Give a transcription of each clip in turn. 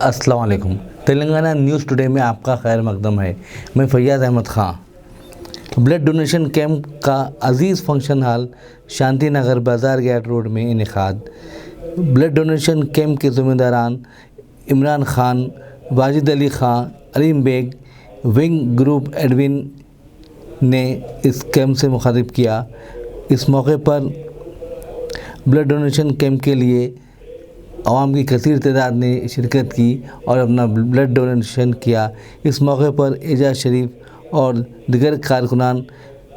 अस्सलाम वालेकुम। Telangana news today में आपका खैर मकदम है। मैं Faiyaz Ahmad Khan. Blood donation camp का अजीज़ फंक्शन हॉल शांति नगर बाज़ार गेट रोड में इनेकाद। ब्लड डोनेशन कैंप के ज़िम्मेदारान Imran Khan, Wajid Ali Khan, Aleem Baig, wing group Edwin ने इस कैंप से मुखातिब किया। इस मौके पर ब्लड डोनेशन कैंप के लिए आवाम की कसीर तादाद ने शिरकत की और अपना ब्लड डोनेशन किया। इस मौके पर एजाज शरीफ और दीगर कारकुनान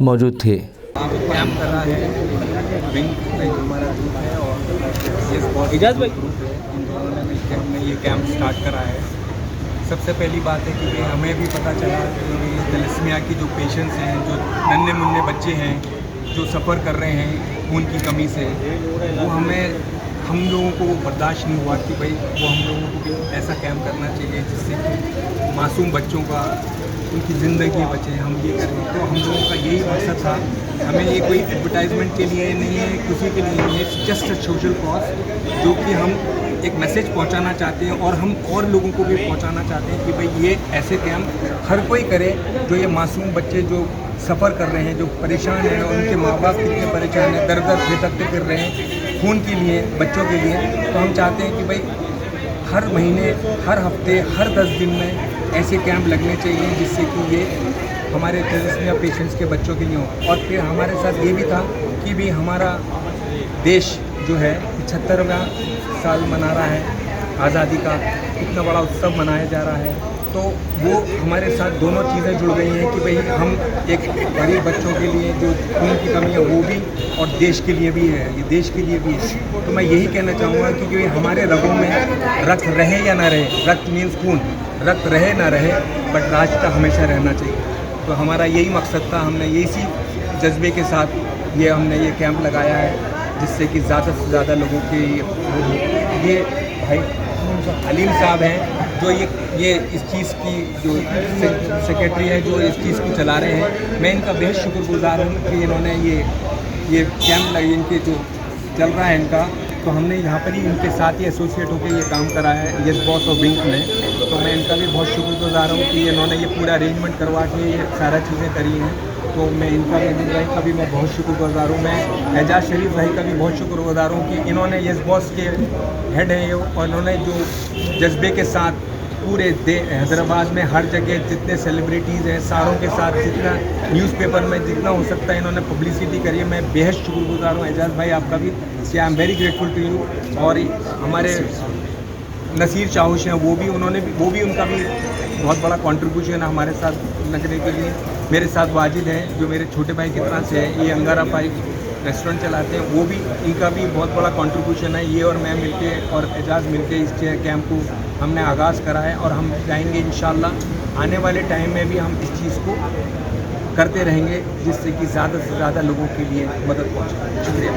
मौजूद थे। कैंप कर रहा है विंग में हमारा ग्रुप है और एजाज भाई इन दोनों ने मिलकर हमने ये कैंप स्टार्ट करा है। सबसे पहली बात है कि हमें भी पता चला कि थैलेसीमिया की जो पेशेंट्स हैं, जो नन्हे मुन्ने बच्चे हैं जो सफ़र कर रहे हैं खून की कमी से, वो हम लोगों को बर्दाश्त नहीं हुआ कि भाई वो हम लोगों को भी ऐसा कैंप करना चाहिए जिससे कि मासूम बच्चों का उनकी ज़िंदगी बचे। हम ये करें तो हम लोगों का यही मकसद था। हमें ये कोई एडवर्टाइजमेंट के लिए नहीं है, किसी के लिए नहीं है, जस्ट अ सोशल कॉज जो कि हम एक मैसेज पहुंचाना चाहते हैं और हम और लोगों को भी पहुंचाना चाहते हैं कि भाई ये ऐसे कैंप हर कोई करे। जो ये मासूम बच्चे जो सफ़र कर रहे हैं, जो परेशान हैं, उनके माँ बाप कितने परेशान हैं, दर दर भटकते फिर रहे हैं खून के लिए, बच्चों के लिए। तो हम चाहते हैं कि भाई हर महीने, हर हफ्ते, हर 10 दिन में ऐसे कैंप लगने चाहिए जिससे कि ये हमारे थैलेसीमिया पेशेंट्स के बच्चों के लिए हो। और फिर हमारे साथ ये भी था कि भी हमारा देश जो है 75वां साल मना रहा है आज़ादी का, इतना बड़ा उत्सव मनाया जा रहा है। तो वो हमारे साथ दोनों चीज़ें जुड़ गई हैं कि भाई हम एक गरीब बच्चों के लिए जो खून की कमी है वो भी, और देश के लिए भी है, ये देश के लिए भी है। तो मैं यही कहना चाहूँगा कि हमारे रगों में रक्त रहे या ना रहे, रक्त मीन्स खून, रक्त रहे ना रहे, बट राष्ट्र हमेशा रहना चाहिए। तो हमारा यही मकसद था। हमने इसी जज्बे के साथ हमने ये कैंप लगाया है जिससे कि ज़्यादा से ज़्यादा लोगों के ये भाई अलीम साहब हैं जो ये इस चीज़ की जो सेक्रेटरी है, जो इस चीज़ को चला रहे हैं। मैं इनका बेहद शुक्रगुजार हूँ कि इन्होंने ये कैंप लगे, इनके जो चल रहा है इनका, तो हमने यहाँ पर ही इनके साथ ही एसोसिएट होकर ये काम करा है यस बॉस और विंग में। तो मैं इनका भी बहुत शुक्रगुजार हूँ कि इन्होंने ये पूरा अरेंजमेंट करवा के ये सारा चीज़ें करी हैं। तो मैं इनका भी, अनिल भाई का भी मैं बहुत शुक्रगुजार हूँ। मैं एजाज शरीफ भाई का भी बहुत शुक्रगुजार हूँ कि इन्होंने यस बॉस के हेड है और इन्होंने जो जज्बे के साथ पूरे हैदराबाद में हर जगह जितने सेलिब्रिटीज़ हैं सारों के साथ जितना न्यूज़पेपर में जितना हो सकता है इन्होंने पब्लिसिटी करी है। मैं बेहद शुक्रगुजार हूँ एजाज भाई आपका भी, I am very grateful to you. और हमारे नसीर चाहूश हैं, वो भी उनका भी बहुत बड़ा कंट्रीब्यूशन है हमारे साथ लगने के लिए। मेरे साथ वाजिद हैं जो मेरे छोटे भाई की तरह से है, ये अंगारा पाई रेस्टोरेंट चलाते हैं, वो भी, इनका भी बहुत बड़ा कंट्रीब्यूशन है। ये और मैं मिलके और एजाज मिलके इस कैंप को हमने आगाज़ करा है और हम जाएंगे इंशाल्लाह। आने वाले टाइम में भी हम इस चीज़ को करते रहेंगे जिससे कि ज़्यादा से ज़्यादा लोगों के लिए मदद पहुँचे। शुक्रिया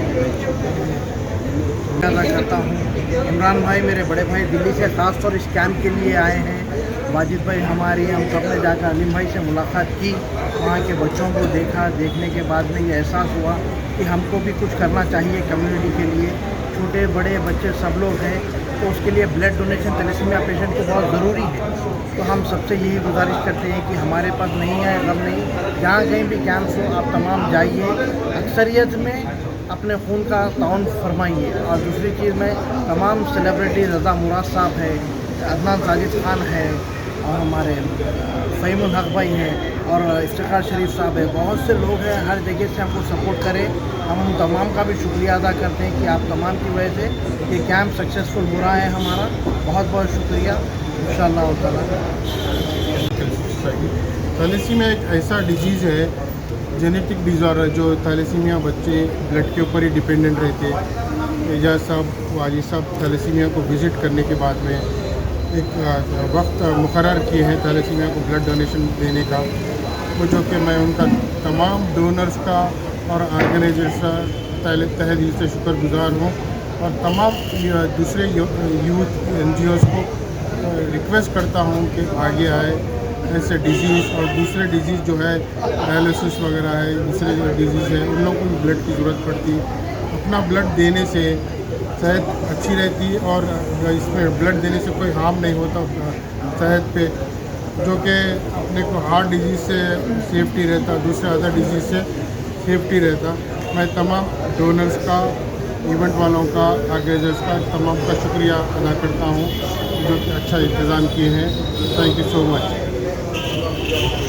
अदा करता हूँ। इमरान भाई मेरे बड़े भाई दिल्ली से ख़ास तौर इस कैंप के लिए आए हैं। वाजिद भाई हमारी, हम सब ने जाकर अलीम भाई से मुलाकात की, वहाँ के बच्चों को देखा। देखने के बाद में ये एहसास हुआ कि हमको भी कुछ करना चाहिए कम्युनिटी के लिए। छोटे बड़े बच्चे सब लोग हैं, तो उसके लिए ब्लड डोनेशन थैलेसीमिया पेशेंट को बहुत ज़रूरी है। तो हम सबसे यही गुजारिश करते हैं कि हमारे पास नहीं है, गम नहीं, जहाँ कहीं भी कैंप्स हो आप तमाम जाइए, अक्सरियत में अपने खून का ताउन फरमाइए। और दूसरी चीज़ में तमाम सेलिब्रिटी, रज़ा मुराद साहब है, अदनान साजिद खान है, और हमारे फ़हीमुल हक भाई हैं, और इफ्तिखार शरीफ साहब है, बहुत से लोग हैं हर जगह से हमको सपोर्ट करें। हम उन तमाम का भी शुक्रिया अदा करते हैं कि आप तमाम की वजह से ये कैंप सक्सेसफुल हो रहा है हमारा। बहुत बहुत शुक्रिया। इंशाअल्लाह ताला थैलेसीमिया एक ऐसा डिजीज़ है, जेनेटिक डिज़ॉर्डर, जो थैलेसीमिया बच्चे ब्लड के ऊपर ही डिपेंडेंट रहते हैं। एजाज साहब, वाजिद साहब थैलेसीमिया को विज़िट करने के बाद में एक वक्त मुकर्रर किए हैं थैलेसीमिया को ब्लड डोनेशन देने का, वो जो कि मैं उनका तमाम डोनर्स का और ऑर्गेनाइजर्स का तहे दिल से शुक्रगुजार हूँ। और तमाम दूसरे यूथ NGOs को रिक्वेस्ट करता हूँ कि आगे आए। ऐसे डिजीज़ और दूसरे डिजीज़ जो है डायलिसिस वगैरह है, दूसरे जो डिजीज़ है, उन लोगों को भी ब्लड की ज़रूरत पड़ती है। अपना ब्लड देने से सेहत अच्छी रहती और इसमें ब्लड देने से कोई हार्म नहीं होता सेहत पे, जो कि अपने को हार्ट डिजीज़ से सेफ्टी रहता, दूसरे अदर डिजीज़ से सेफ्टी रहता। मैं तमाम डोनर्स का, इवेंट वालों का, ऑर्गेनाइजर्स का, तमाम का शुक्रिया अदा करता हूँ जो कि अच्छा इंतज़ाम किए हैं। Thank you so much.